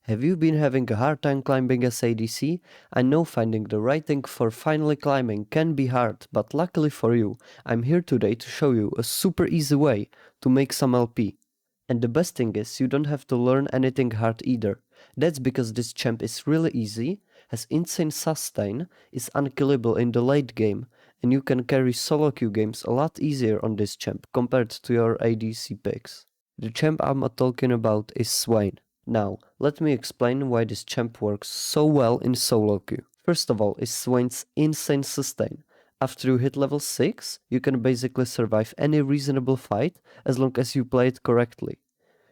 Have you been having a hard time climbing as ADC? I know finding the right thing for finally climbing can be hard, but luckily for you, I'm here today to show you a super easy way to make some LP. And the best thing is, you don't have to learn anything hard either. That's because this champ is really easy, has insane sustain, is unkillable in the late game, and you can carry solo queue games a lot easier on this champ compared to your ADC picks. The champ I'm talking about is Swain. Now, let me explain why this champ works so well in solo queue. First of all is Swain's insane sustain. After you hit level 6, you can basically survive any reasonable fight as long as you play it correctly.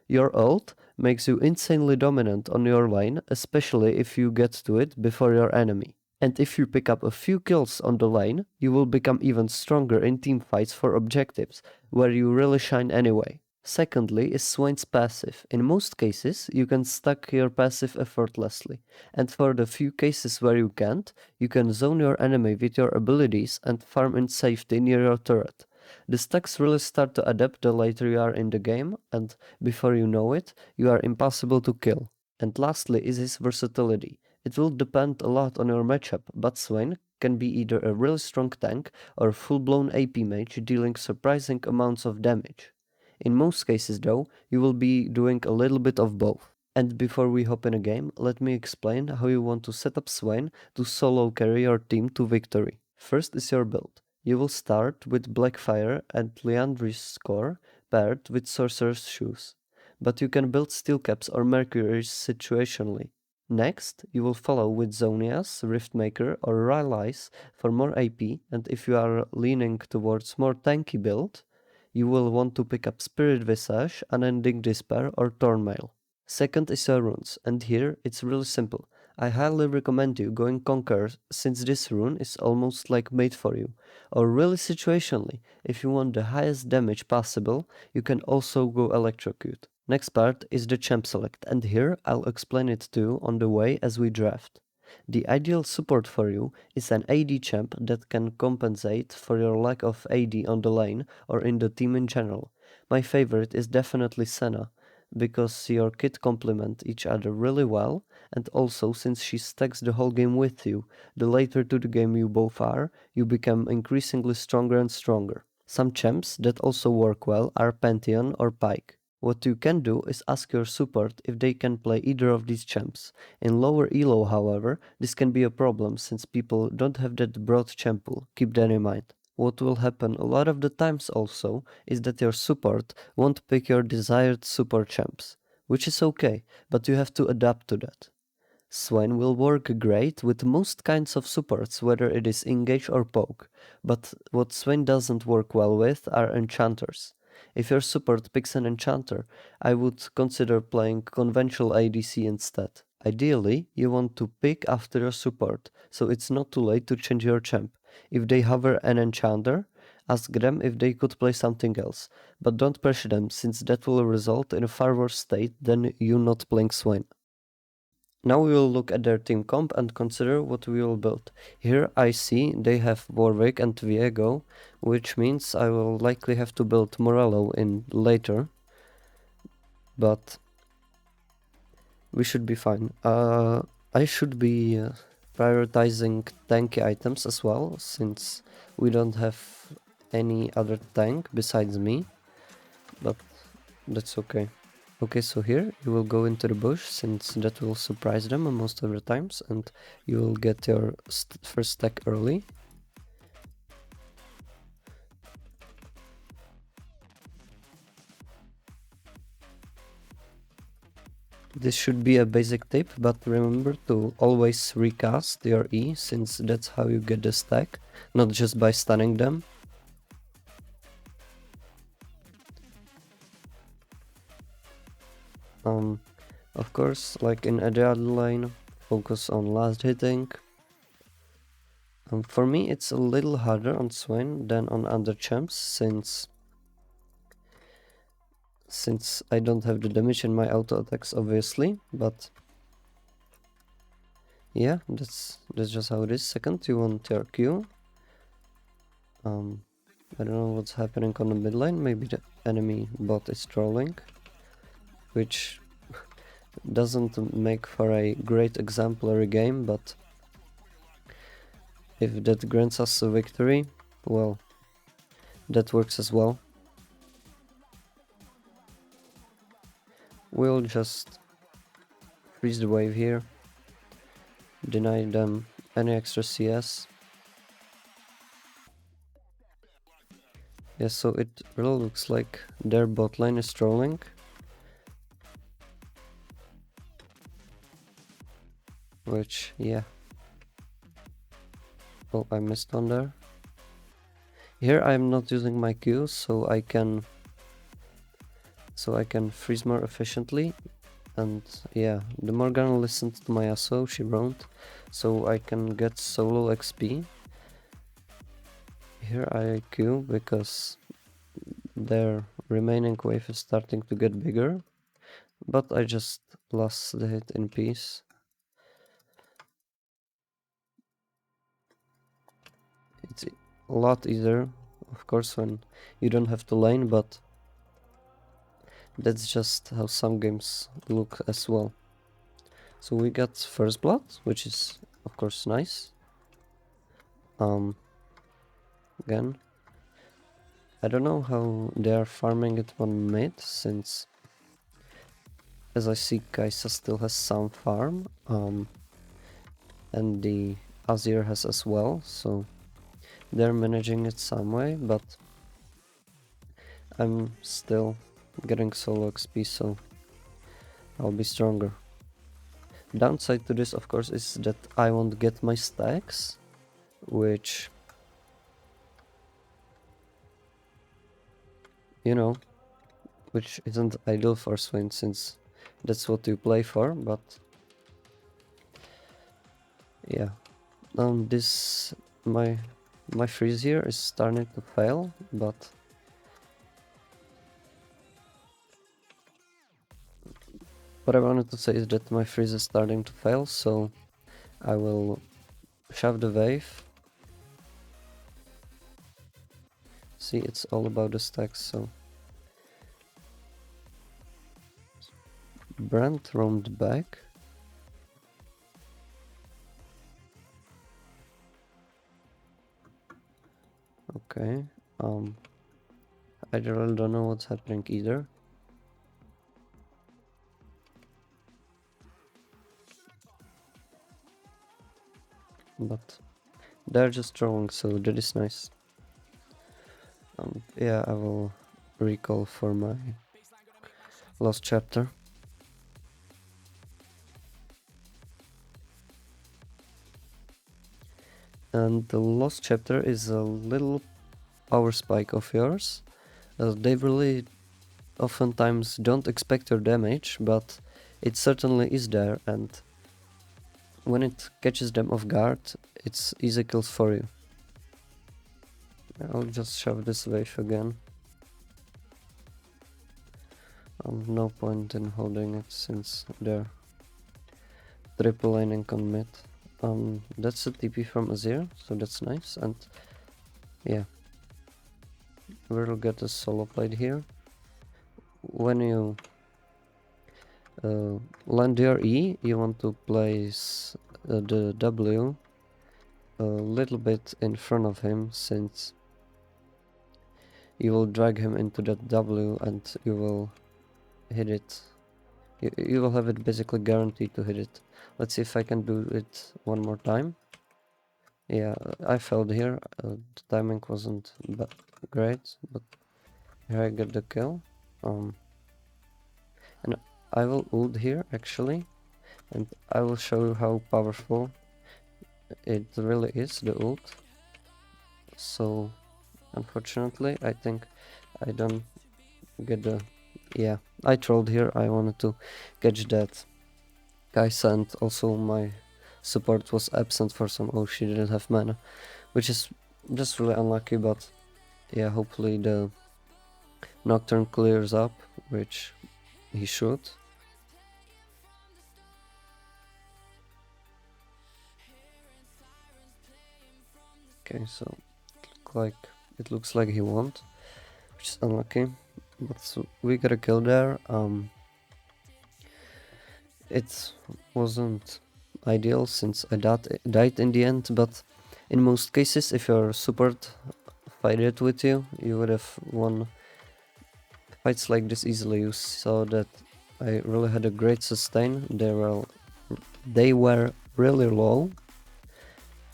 Your ult makes you insanely dominant on your lane, especially if you get to it before your enemy. And if you pick up a few kills on the lane, you will become even stronger in teamfights for objectives, where you really shine anyway. Secondly is Swain's passive. In most cases, you can stack your passive effortlessly, and for the few cases where you can't, you can zone your enemy with your abilities and farm in safety near your turret. The stacks really start to adapt the later you are in the game, and before you know it, you are impossible to kill. And lastly is his versatility. It will depend a lot on your matchup, but Swain can be either a really strong tank or a full-blown AP mage dealing surprising amounts of damage. In most cases though, you will be doing a little bit of both. And before we hop in a game, let me explain how you want to set up Swain to solo carry your team to victory. First is your build. You will start with Blackfire and Leandry's core paired with Sorcerer's Shoes, but you can build Steel Caps or Mercury's situationally. Next, you will follow with Zonia's, Riftmaker or Rylai's for more AP, and if you are leaning towards more tanky build, you will want to pick up Spirit Visage, Unending Despair or Thornmail. Second is your runes, and here it's really simple. I highly recommend you going Conqueror since this rune is almost like made for you. Or really situationally, if you want the highest damage possible, you can also go Electrocute. Next part is the champ select, and here I'll explain it to you on the way as we draft. The ideal support for you is an AD champ that can compensate for your lack of AD on the lane or in the team in general. My favorite is definitely Senna, because your kit complement each other really well, and also since she stacks the whole game with you, the later to the game you both are, you become increasingly stronger and stronger. Some champs that also work well are Pantheon or Pyke. What you can do is ask your support if they can play either of these champs. In lower elo, however, this can be a problem since people don't have that broad champ pool, keep that in mind. What will happen a lot of the times also is that your support won't pick your desired support champs, which is okay, but you have to adapt to that. Swain will work great with most kinds of supports, whether it is engage or poke, but what Swain doesn't work well with are enchanters. If your support picks an enchanter, I would consider playing conventional ADC instead. Ideally, you want to pick after your support, so it's not too late to change your champ. If they hover an enchanter, ask them if they could play something else, but don't pressure them since that will result in a far worse state than you not playing Swain. Now we will look at their team comp and consider what we will build. Here I see they have Warwick and Viego, which means I will likely have to build Morello in later, but we should be fine. I should be prioritizing tanky items as well, since we don't have any other tank besides me, but that's okay. Okay, so here you will go into the bush, since that will surprise them most of the times, and you will get your first stack early. This should be a basic tip, but remember to always recast your E, since that's how you get the stack, not just by stunning them. Of course, like in any other lane, focus on last hitting. For me, it's a little harder on Swain than on other champs, since I don't have the damage in my auto attacks, obviously, but yeah, that's just how it is. Second, you want your Q. I don't know what's happening on the mid lane. Maybe the enemy bot is trolling, which Doesn't make for a great exemplary game, but if that grants us a victory, well, that works as well. We'll just freeze the wave here, deny them any extra CS. Yeah, so it really looks like their bot lane is trolling. Which, yeah. Oh, I missed on there. Here I'm not using my Q, so I can freeze more efficiently. And yeah, the Morgana listened to my SO, she roamed, so I can get solo XP. Here I Q because their remaining wave is starting to get bigger, but I just lost the hit in peace. It's a lot easier, of course, when you don't have to lane, but that's just how some games look as well. So we got first blood, which is of course nice. Again, I don't know how they are farming it on mid, since as I see Kai'Sa still has some farm, and the Azir has as well, so they're managing it some way, but I'm still getting solo XP, so I'll be stronger. Downside to this, of course, is that I won't get my stacks, which, you know, which isn't ideal for Swain, since that's what you play for, but yeah. This my freeze here is starting to fail, but what I wanted to say is that my freeze is starting to fail, so I will shove the wave. See, it's all about the stacks, so Brand roamed back. Okay, I really don't know what's happening either. But they're just trolling, so that is nice. Yeah, I will recall for my lost chapter. And the lost chapter is a little power spike of yours. They really oftentimes don't expect your damage, but it certainly is there, and when it catches them off guard, it's easy kills for you. I'll just shove this wave again. No point in holding it since they're triple laning on mid. That's a TP from Azir, so that's nice, and yeah, we'll get a solo played here. When you land your E, you want to place the W a little bit in front of him, since you will drag him into that W and you will hit it. You will have it basically guaranteed to hit it. Let's see if I can do it one more time. Yeah, I failed here. The timing wasn't great, but here I get the kill. And I will ult here actually, and I will show you how powerful it really is, the ult. So unfortunately, I think I don't get the... Yeah, I trolled here. I wanted to catch that Kai'Sa, and also my support was absent for some... Oh, she didn't have mana, which is just really unlucky, but yeah, hopefully the Nocturne clears up, which he should. Okay, so it looks like he won't, which is unlucky, but so we got a kill there. It wasn't ideal since I died in the end, but in most cases, if your support fighted with you, you would have won fights like this easily. You saw that I really had a great sustain. They were really low,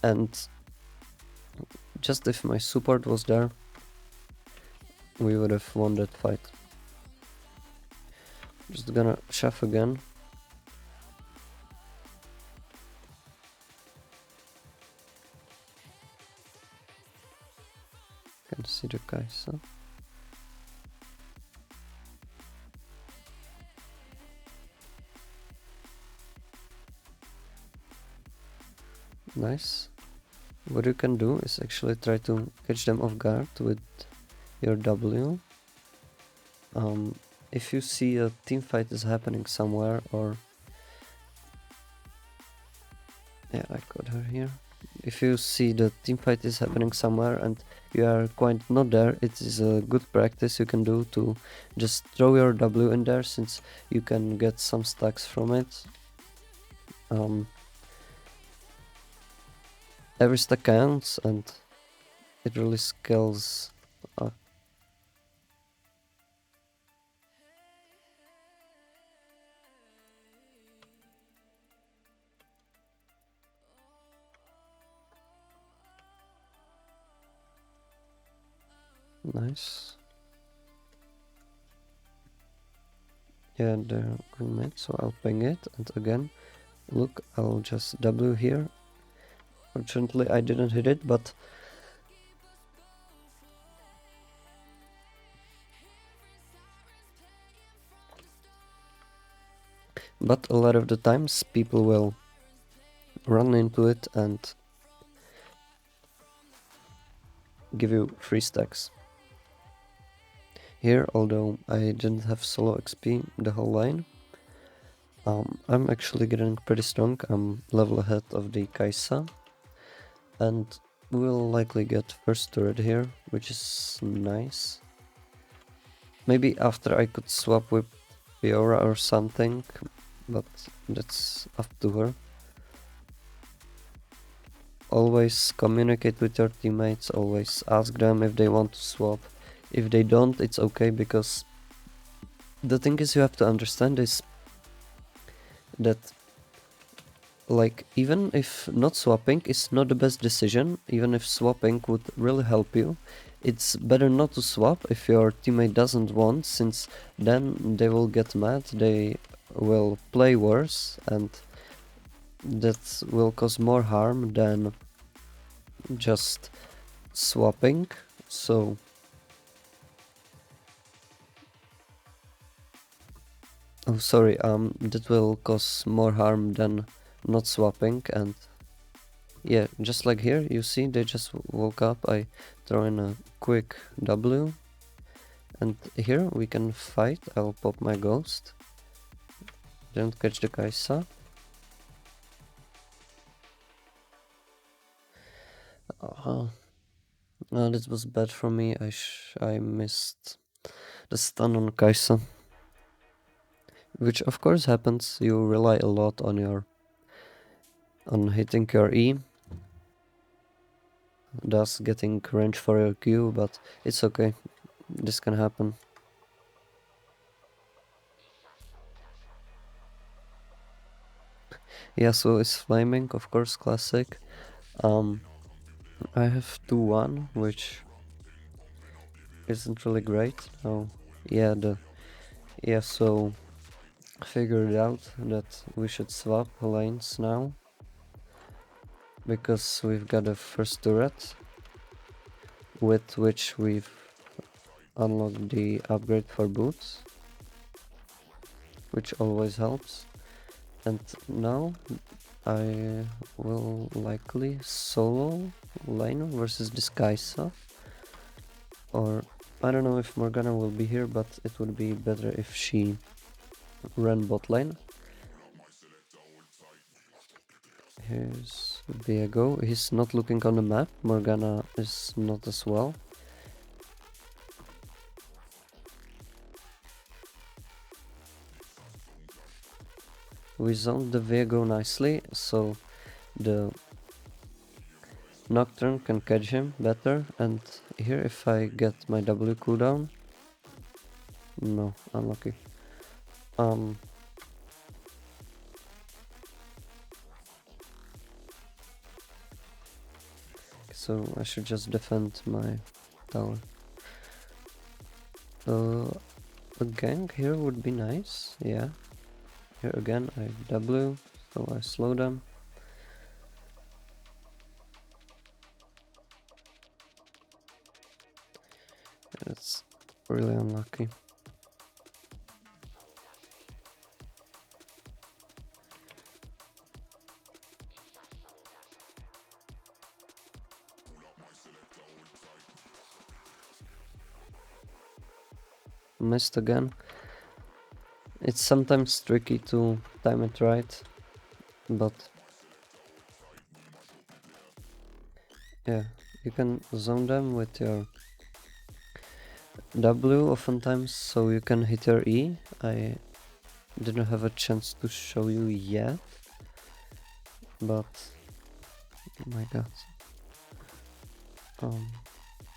and just if my support was there, we would have won that fight. Just gonna chef again. Can see the Kaisa. Nice. What you can do is actually try to catch them off guard with your W. If you see a team fight is happening somewhere, or yeah, I got her here. If you see the team fight is happening somewhere and you are quite not there, it is a good practice you can do to just throw your W in there, since you can get some stacks from it. Every stack counts and it really scales up. Nice. Yeah, they're going mid, so I'll ping it, and again, look, I'll just W here. Fortunately, I didn't hit it, but a lot of the times people will run into it and give you 3 stacks. Here, although I didn't have solo XP the whole line, I'm actually getting pretty strong. I'm level ahead of the Kaisa, and we'll likely get first turret here, which is nice. Maybe after I could swap with Fiora or something, but that's up to her. Always communicate with your teammates, always ask them if they want to swap. If they don't, it's okay, because the thing is, you have to understand is that, like, even if not swapping is not the best decision, even if swapping would really help you, it's better not to swap if your teammate doesn't want, since then they will get mad, they will play worse, and that will cause more harm than just swapping. So oh, sorry, that will cause more harm than not swapping. And yeah, just like here, you see, they just woke up, I throw in a quick W, and here we can fight. I'll pop my ghost, don't catch the Kaisa. This was bad for me. I missed the stun on Kaisa, which of course happens. You rely a lot on hitting your E, thus getting range for your Q, but it's okay. This can happen. Yeah, so it's flaming, of course, classic. I have 2-1, which isn't really great. Oh, yeah, so I figured out that we should swap lanes now, because we've got a first turret, with which we've unlocked the upgrade for boots, which always helps. And now I will likely solo lane versus this Kaisa, or I don't know if Morgana will be here, but it would be better if she ran bot lane. Here's Diego. He's not looking on the map. Morgana is not as well. we zoned the Viego nicely, so the Nocturne can catch him better. And here, if I get my W cooldown, no, unlucky. So I should just defend my tower. A gank here would be nice, yeah. Here again I W, so I slow them. It's really unlucky. Missed again. It's sometimes tricky to time it right, but yeah, you can zone them with your W oftentimes, so you can hit your E. I didn't have a chance to show you yet, but oh my god.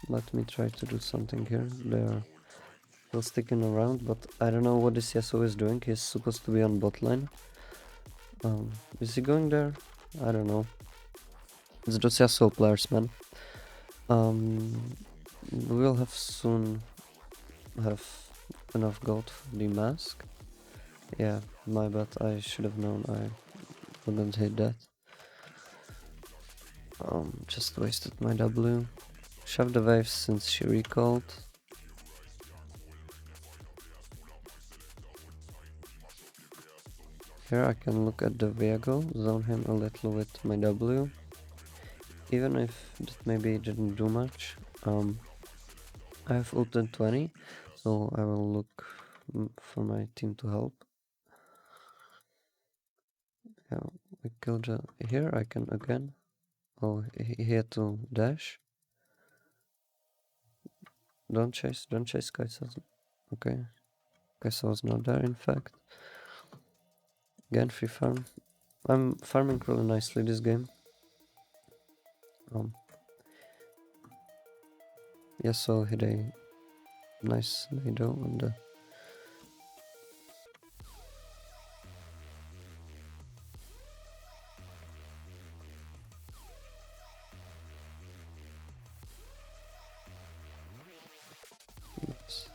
Let me try to do something here. They're still sticking around, but I don't know what this Yasuo is doing. He's supposed to be on bot lane. Is he going there? I don't know. It's just Yasuo players, man. We'll have soon have enough gold for the mask. Yeah, my bad. I should have known I wouldn't hit that. Just wasted my W. Shove the waves since she recalled. Here I can look at the Viego, zone him a little with my W. Even if that maybe didn't do much. I have ulted 20, so I will look for my team to help. Yeah, we killed here I can again. Oh, he had to dash. Don't chase Kaisa. Okay. Kaisa was not there, in fact. Again, free farm. I'm farming really nicely this game. Yeah, so hit a nice nado on the... Oops.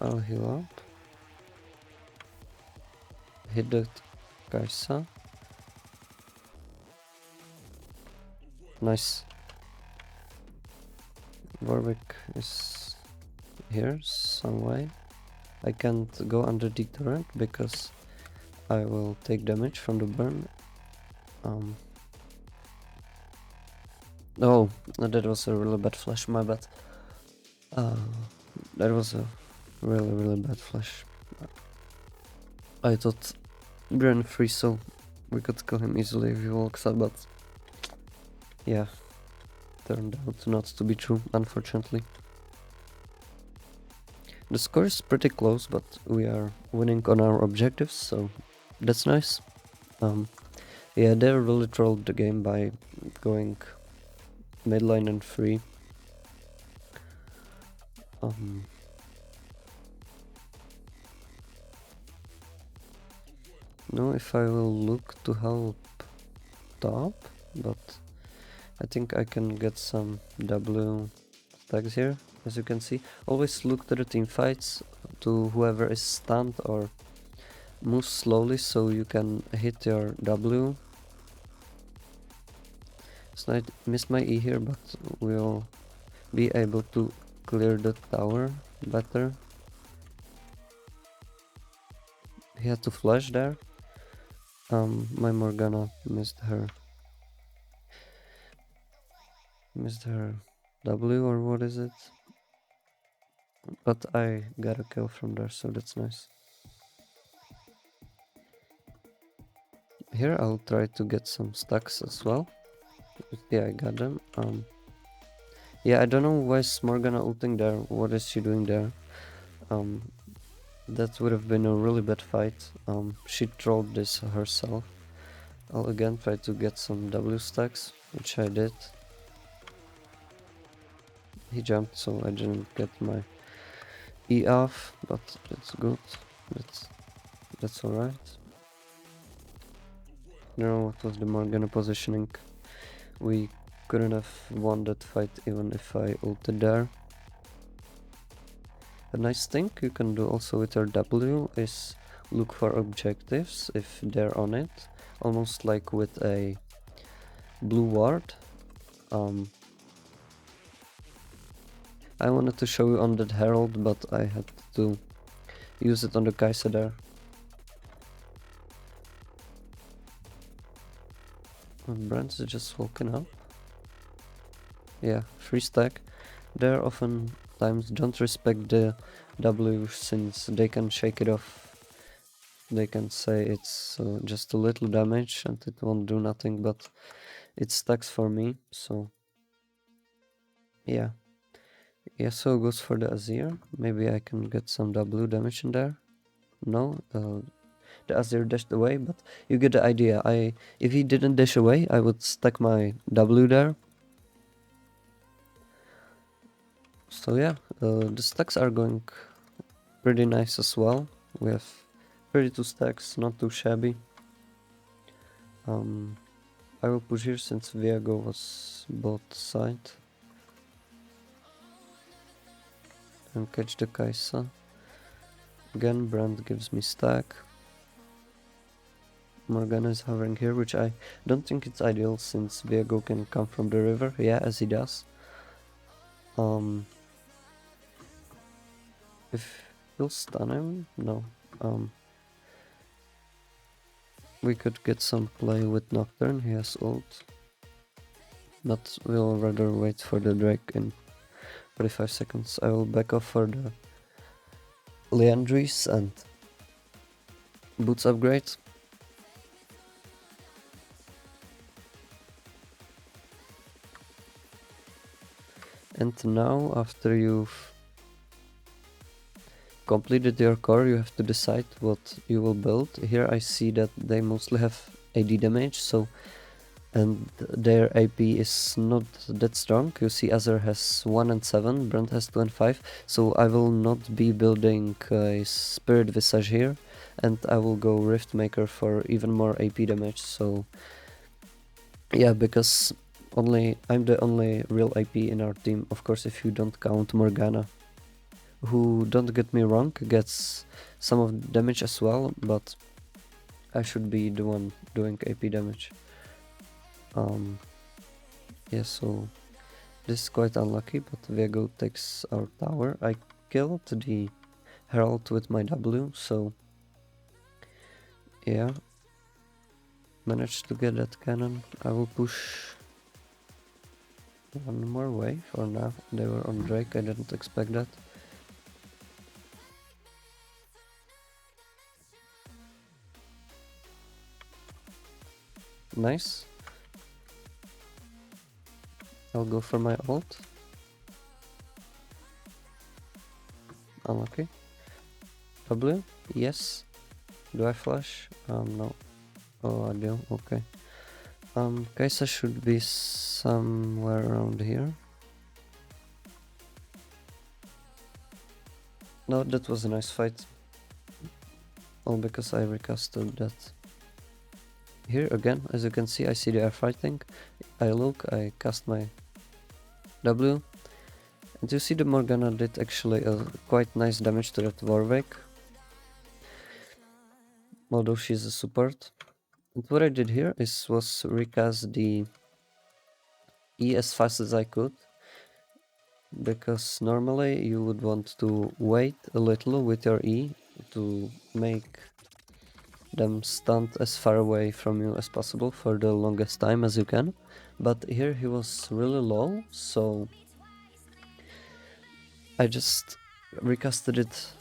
I'll heal up. Hit the Kaisa. Nice. Warwick is here some way. I can't go under the turret because I will take damage from the burn. Oh, that was a really bad flash, my bad. That was a really bad flash. I thought we ran free, so we could kill him easily if he walks up, but yeah, turned out not to be true, unfortunately. The score is pretty close, but we are winning on our objectives, so that's nice. Yeah, they really trolled the game by going mid lane and free. No, if I will look to help top, but I think I can get some W stacks here, as you can see. Always look to the team fights, to whoever is stunned or move slowly so you can hit your W. So I missed my E here, but we'll be able to clear the tower better. He had to flash there. My Morgana missed her W, or what is it? But I got a kill from there, so that's nice. Here I'll try to get some stacks as well. Yeah, I got them. Yeah, I don't know why is Morgana ulting there. What is she doing there? That would have been a really bad fight. She trolled this herself. I'll again try to get some W stacks, which I did. He jumped, so I didn't get my E off, but that's good. That's alright. No, what was the Morgana positioning? We couldn't have won that fight even if I ulted there. A nice thing you can do also with your W is look for objectives if they're on it, almost like with a blue ward. I wanted to show you on that Herald, but I had to use it on the Kai'Sa there. Brand's just woken up. Yeah, 3 stack. They're oftentimes don't respect the W since they can shake it off. They can say it's just a little damage and it won't do nothing, but it stacks for me, so yeah. So goes for the Azir. Maybe I can get some W damage in there. No, the Azir dashed away, but you get the idea. If he didn't dash away, I would stack my W there. So yeah, the stacks are going pretty nice as well. We have 32 stacks, not too shabby. I will push here since Viego was both side. And catch the Kai'Sa. Again, Brand gives me stack. Morgana is hovering here, which I don't think it's ideal since Viego can come from the river. Yeah, as he does. If he'll stun him, no. We could get some play with Nocturne, he has ult. But we'll rather wait for the Drake in 45 seconds. I will back off for the Leandris and boots upgrade. And now, after you've completed your core, you have to decide what you will build. Here I see that they mostly have AD damage, so and their AP is not that strong. You see Azir has 1 and 7, Brand has 2 and 5, so I will not be building a Spirit Visage here, and I will go Rift Maker for even more AP damage, so yeah, because I'm the only real AP in our team, of course if you don't count Morgana, who, don't get me wrong, gets some of the damage as well, but I should be the one doing AP damage. Yeah, so this is quite unlucky, but Viego takes our tower. I killed the Herald with my W, so yeah, managed to get that cannon. I will push one more wave, or now they were on Drake, I didn't expect that. Nice. I'll go for my ult. Unlucky. W? Yes. Do I flash? No. Oh, I do. Okay. Kai'Sa should be somewhere around here. No, that was a nice fight. All because I recasted that. Here again, as you can see, I see they are fighting. I look, I cast my W. And you see the Morgana did actually a quite nice damage to that Warwick. Although she's a support. And what I did here was recast the E as fast as I could. Because normally you would want to wait a little with your E to make them stunned as far away from you as possible for the longest time as you can. But here he was really low, so I just recasted it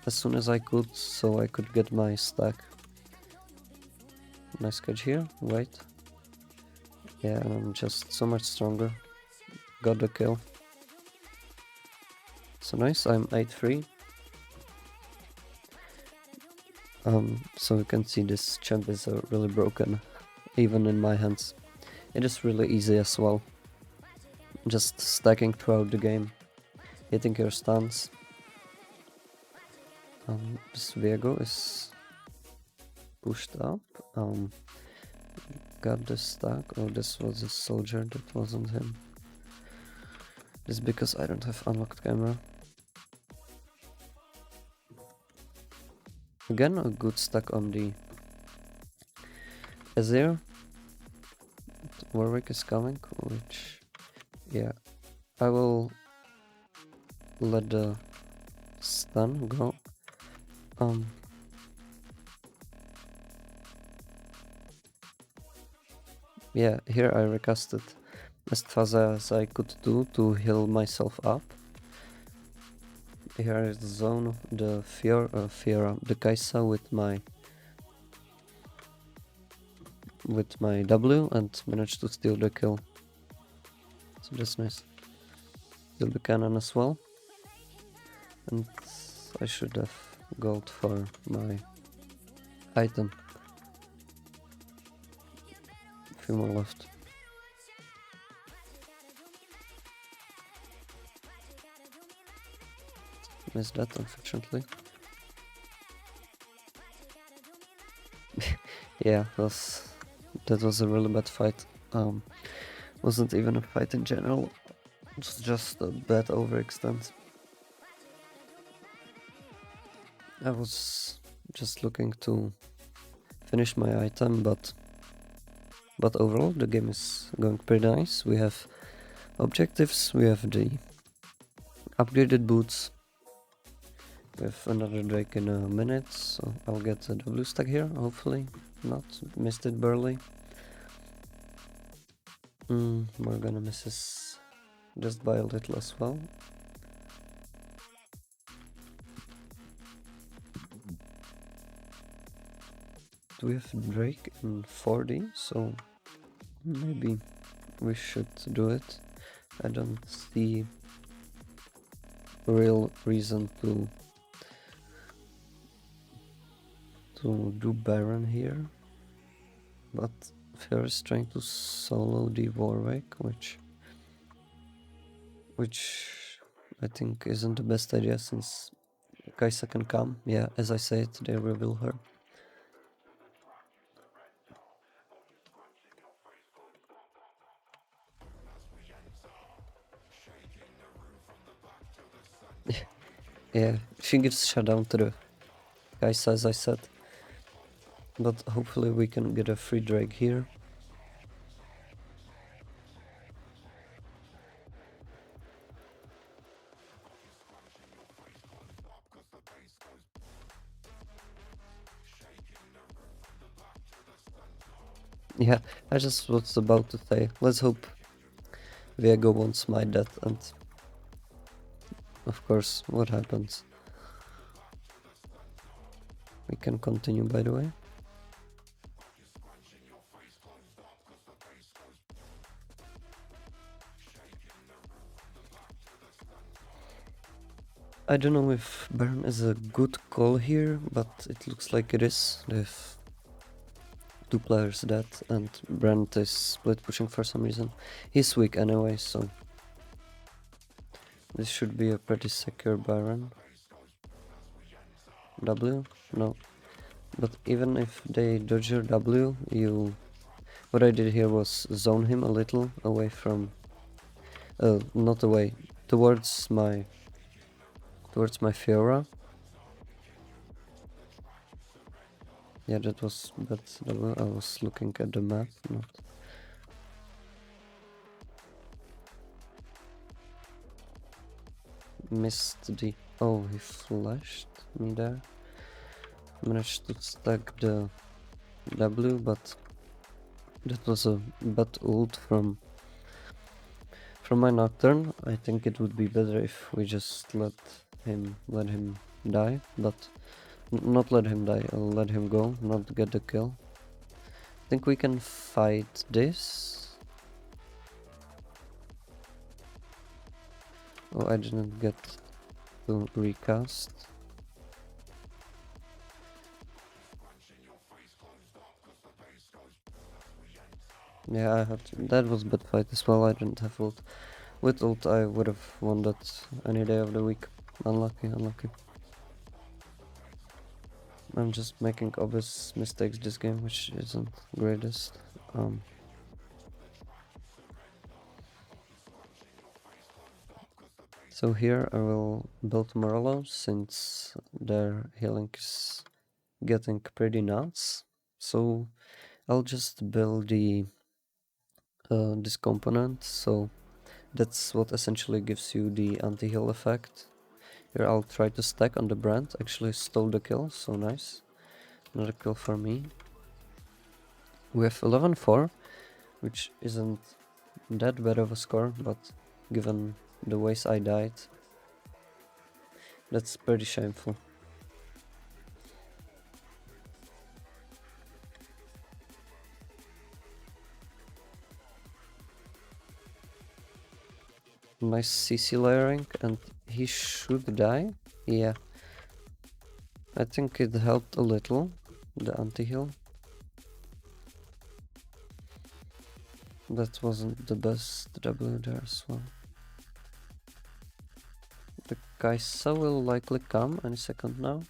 as soon as I could, so I could get my stack. Nice catch here, wait. Yeah, I'm just so much stronger. Got the kill. So nice, I'm 8-3. So you can see this champ is really broken, even in my hands. It is really easy as well, just stacking throughout the game, hitting your stuns. This Viego is pushed up. Got the stack. Oh, this was a soldier, that wasn't him. This is because I don't have unlocked camera. Again, a good stack on the Azir. Warwick is coming, which, yeah, I will let the stun go. Yeah, here I recasted as fast as I could do to heal myself up. Here is the zone, the Fiora, the Kaisa with my W and managed to steal the kill. So that's nice. Steal the cannon as well. And I should have gold for my item. A few more left. Missed that, unfortunately. Yeah, that was a really bad fight. Wasn't even a fight in general. It was just a bad overextend. I was just looking to finish my item, but overall the game is going pretty nice. We have objectives, we have the upgraded boots. We have another Drake in a minute, so I'll get a W stack here, hopefully. Not. Missed it barely. Morgana misses just by a little as well. We have Drake in 4D, so maybe we should do it. I don't see real reason to do Baron here, but Fer is trying to solo the Warwick, which I think isn't the best idea since Kaisa can come. Yeah, as I said, they reveal her. Yeah, she gives shutdown to the Kaisa, as I said. But hopefully we can get a free Drake here. Yeah, I just was about to say, let's hope Viego won't smite that, and of course, what happens? We can continue, by the way. I don't know if Baron is a good call here, but it looks like it is. They have two players dead, and Brand is split pushing for some reason. He's weak anyway, so this should be a pretty secure Baron. W? No. But even if they dodge your W, what I did here was zone him a little away from... not away, towards my Fiora. Yeah, that was bad. I was looking at the map, not... Missed the... Oh, he flashed me there. Managed to stack the W, but that was a bad ult from my Nocturne. I think it would be better if we just let him die, but not let him die, I'll let him go, not get the kill. I think we can fight this. Oh, I didn't get to recast. Yeah, I had to. That was bad fight as well. I didn't have ult. With ult, I would have won that any day of the week. Unlucky, unlucky. I'm just making obvious mistakes this game, which isn't greatest. So here I will build Morello since their healing is getting pretty nuts. So I'll just build the this component. So that's what essentially gives you the anti-heal effect. Here I'll try to stack on the brand. Actually stole the kill, so nice. Another kill for me. We have 11-4, which isn't that bad of a score, but given the ways I died, that's pretty shameful. Nice CC layering, and he should die. Yeah, I think it helped a little, the anti-heal. That wasn't the best W there as well. The Kaisa will likely come any second now.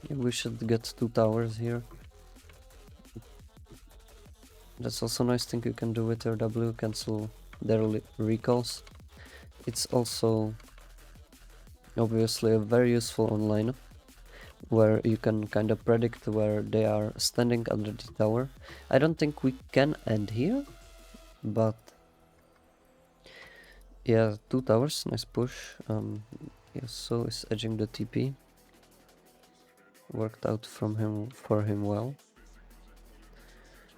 Yeah, we should get 2 towers here. That's also a nice thing you can do with your W, cancel their recalls. It's also obviously a very useful online, where you can kind of predict where they are standing under the tower. I don't think we can end here, but yeah, 2 towers, nice push. Yeah, so is edging the TP. Worked out for him well.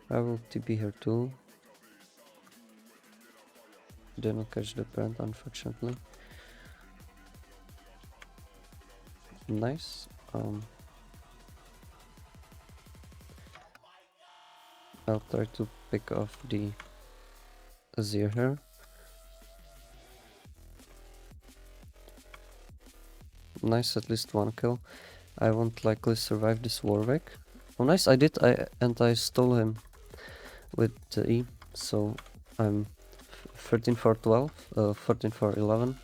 I will TP here too. Didn't catch the brand, unfortunately. Nice. I'll try to pick off the Azir here. Nice, at least 1 kill. I won't likely survive this Warwick. Oh nice, I did, and I stole him with the E, so I'm 13 for 12, 14 for 11.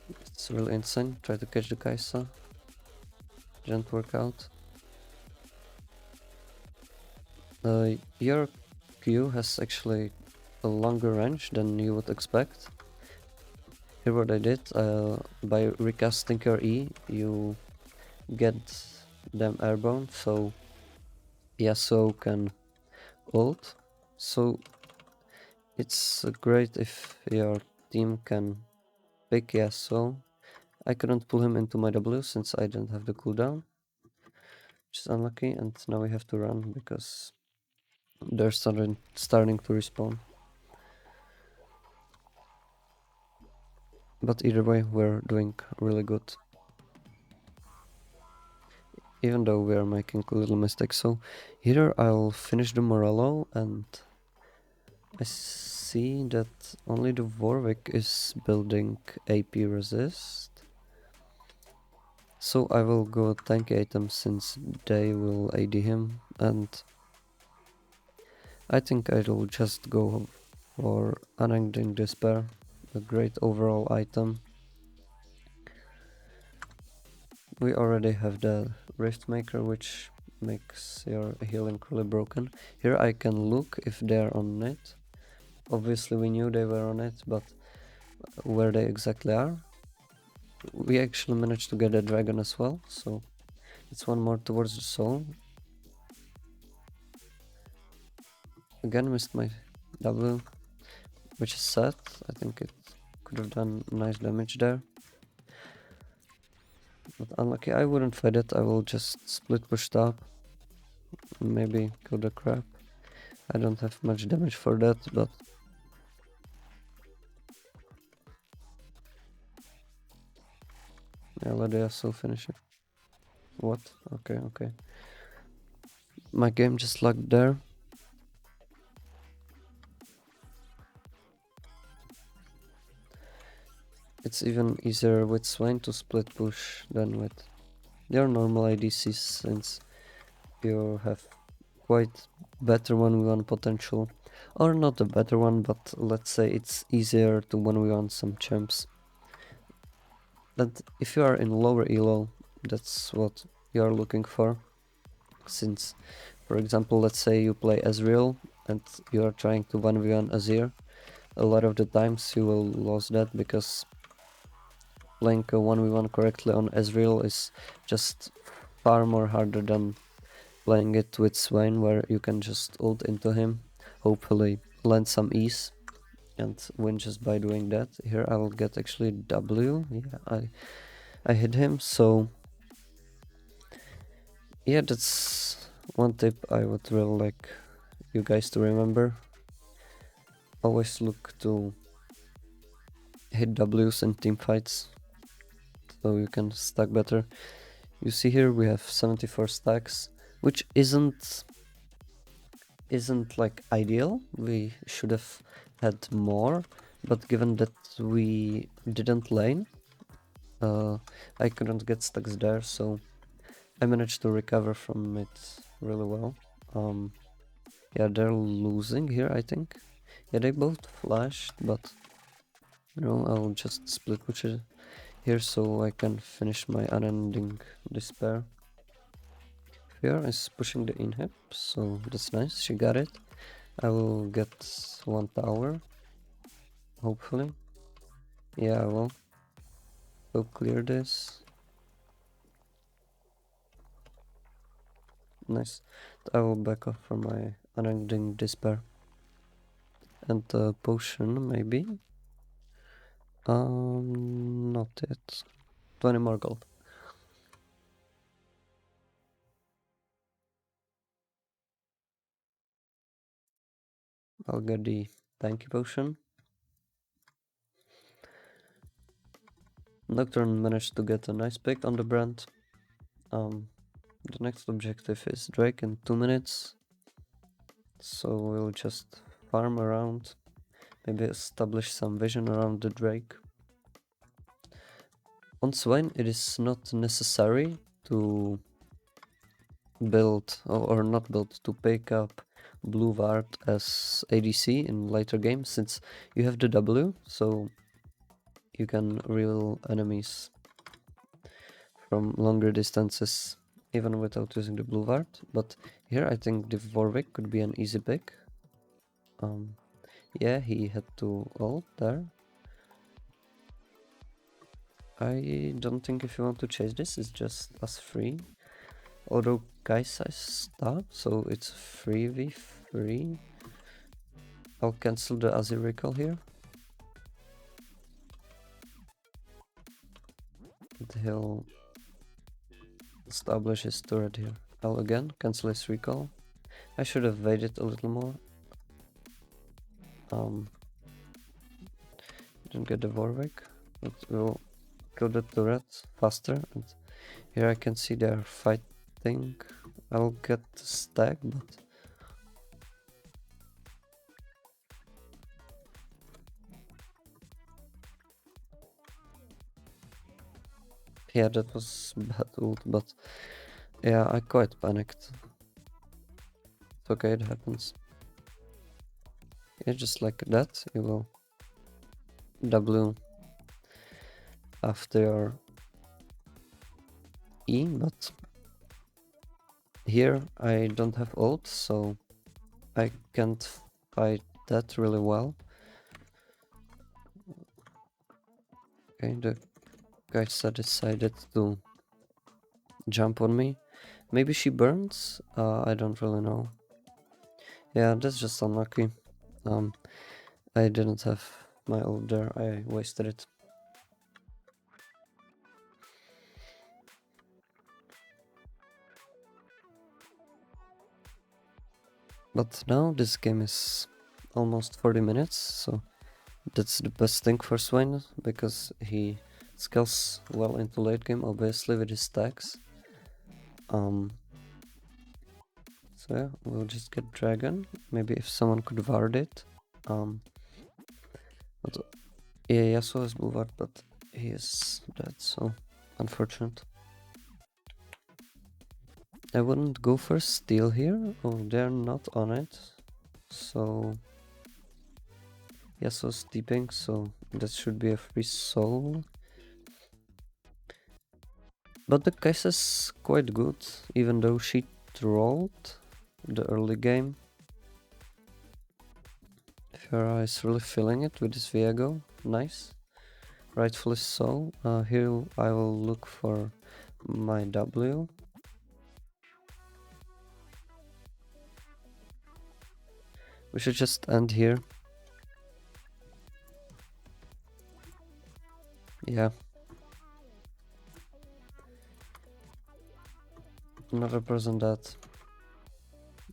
It's really insane. Try to catch the Kaisa. Didn't work out. Your Q has actually a longer range than you would expect. Here what I did, by recasting your E, you get them airborne, so Yasuo can ult. So it's great if your team can pick Yasuo. I couldn't pull him into my W since I didn't have the cooldown, which is unlucky, and now we have to run because they're starting to respawn. But either way, we're doing really good. Even though we are making a little mistakes. So here I'll finish the Morello, and I see that only the Warwick is building AP resist. So I will go tank item since they will AD him, and I think I will just go for Unending Despair, a great overall item. We already have the Rift Maker, which makes your healing really broken. Here I can look if they're on it. Obviously we knew they were on it, but where they exactly are. We actually managed to get a dragon as well, so it's one more towards the soul. Again missed my W, which is sad. I think it could have done nice damage there. But unlucky, I wouldn't fight it, I will just split push top. Maybe kill the crab. I don't have much damage for that, but yeah, let the Yasuo finish it. What? Okay, okay. My game just lagged there. It's even easier with Swain to split push than with your normal ADCs, since you have quite better 1v1 potential. Or not a better one, but let's say it's easier to 1v1 some champs. And if you are in lower elo, that's what you are looking for. Since, for example, let's say you play Ezreal and you are trying to 1v1 Azir, a lot of the times you will lose that because playing a 1v1 correctly on Ezreal is just far more harder than playing it with Swain, where you can just ult into him, hopefully land some ease and win just by doing that. Here I will get actually W. Yeah, I hit him, so yeah, that's one tip I would really like you guys to remember. Always look to hit Ws in team fights so you can stack better. You see here we have 74 stacks, which isn't like ideal. We should have had more, but given that we didn't lane, I couldn't get stacks there, so I managed to recover from it really well. Yeah, they're losing here, I think. Yeah, they both flashed, but you know, I'll just split push it here so I can finish my unending despair. Fear is pushing the inhib, so that's nice, she got it. I will get one tower, hopefully. Yeah, I will. Go clear this. Nice. I will back off from my unending despair. And potion, maybe? Not yet. 20 more gold. I'll get the tanky potion. Nocturne managed to get a nice pick on the brand. The next objective is Drake in 2 minutes. So we'll just farm around, maybe establish some vision around the Drake. On Swain, it is not necessary to build or not build to pick up blue ward as ADC in later games, since you have the W, so you can reel enemies from longer distances even without using the blue ward. But here I think the Warwick could be an easy pick. Yeah, he had to ult there. I don't think if you want to chase this, it's just us free. Although guys, I stopped, so it's 3v3. I'll cancel the Azir recall here. And he'll establish his turret here. I'll again cancel his recall. I should have waited a little more. Didn't get the Warwick, but we'll kill the turret faster. And here I can see they're fighting. I'll get the stack, but yeah, that was bad ult, but yeah, I quite panicked. It's okay, it happens. Yeah, just like that, you will W after your E, but here I don't have ult, so I can't fight that really well. Okay, the Kai'Sa decided to jump on me. Maybe she burns? I don't really know. Yeah, that's just unlucky. I didn't have my ult there, I wasted it. But now this game is almost 40 minutes, so that's the best thing for Swain, because he scales well into late game, obviously, with his stacks. So yeah, we'll just get dragon. Maybe if someone could ward it. But yeah, Yasuo has blue ward, but he is dead, so unfortunate. I wouldn't go for steal here. Oh, they're not on it. So yes, was deeping, so that should be a free soul. But the case is quite good, even though she trolled the early game. Fiora is really feeling it with his Viego. Nice. Rightfully so. Here I will look for my W. We should just end here. Yeah. Another person that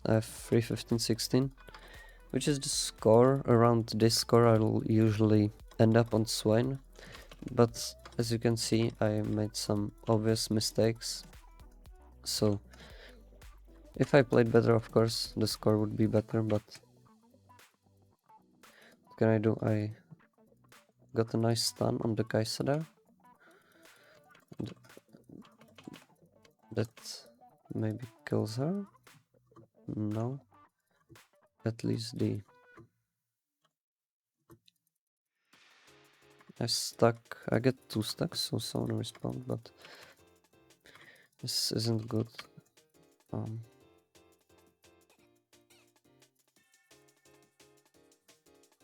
I have 3, 15, 16, which is the score. Around this score I'll usually end up on swain, but as you can see I made some obvious mistakes. So if I played better, of course the score would be better, but what can I do? I got a nice stun on the Kai'Sa there. That maybe kills her. No. At least the... I get 2 stacks, so someone respawned, but this isn't good.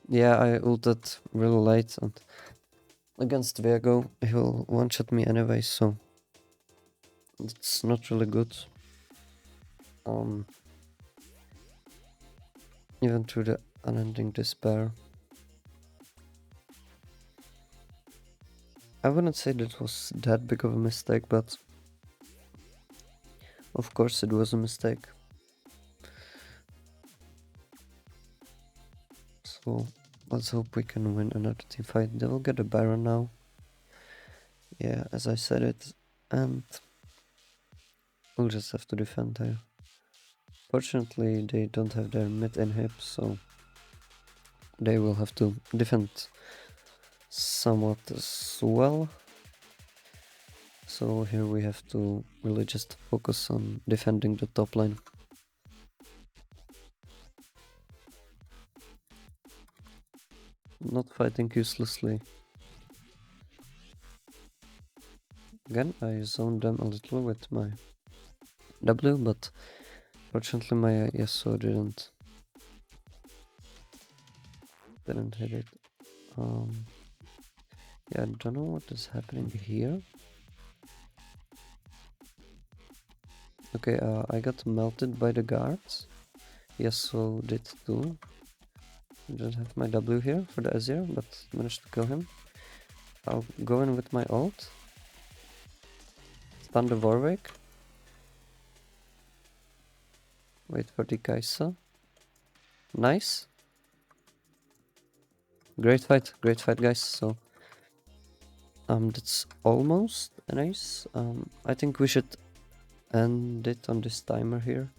Yeah, I ulted really late, and against Viego he will one-shot me anyway, so it's not really good. Even through the unending despair. I wouldn't say that was that big of a mistake, but of course it was a mistake. So let's hope we can win another team fight. They will get a Baron now. Yeah, as I said it, and we'll just have to defend there. Fortunately, they don't have their mid inhib, so they will have to defend somewhat as well. So here we have to really just focus on defending the top lane. Not fighting uselessly. Again, I zoned them a little with my W, but fortunately my Yasuo didn't hit it. Yeah, I don't know what is happening here. Okay, I got melted by the guards. Yasuo did too. I don't have my W here for the Azir, but managed to kill him. I'll go in with my ult. Stun the Warwick. Wait for the Kai'Sa. Nice. Great fight guys. So that's almost nice. I think we should end it on this timer here.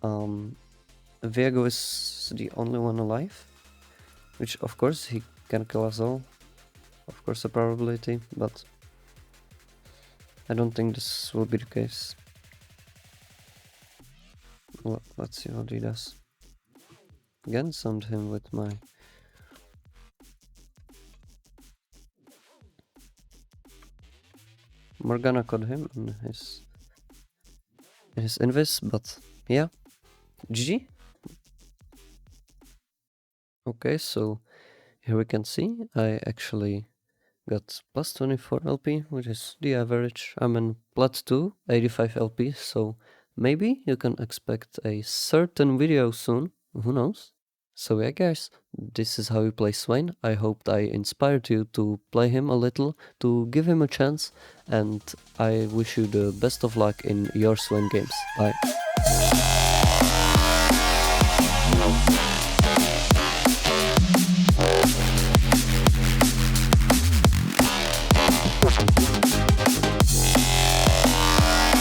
Viego is the only one alive, which of course he can kill us all. Of course a probability, but I don't think this will be the case. Well, let's see what he does. Again, summoned him with my... Morgana caught him in his invis, but yeah. GG. Okay, so here we can see I actually got plus 24 LP, which is the average. I'm in plat 2, 85 LP, so maybe you can expect a certain video soon, who knows? So yeah guys, this is how you play Swain. I hoped I inspired you to play him a little, to give him a chance, and I wish you the best of luck in your Swain games. Bye.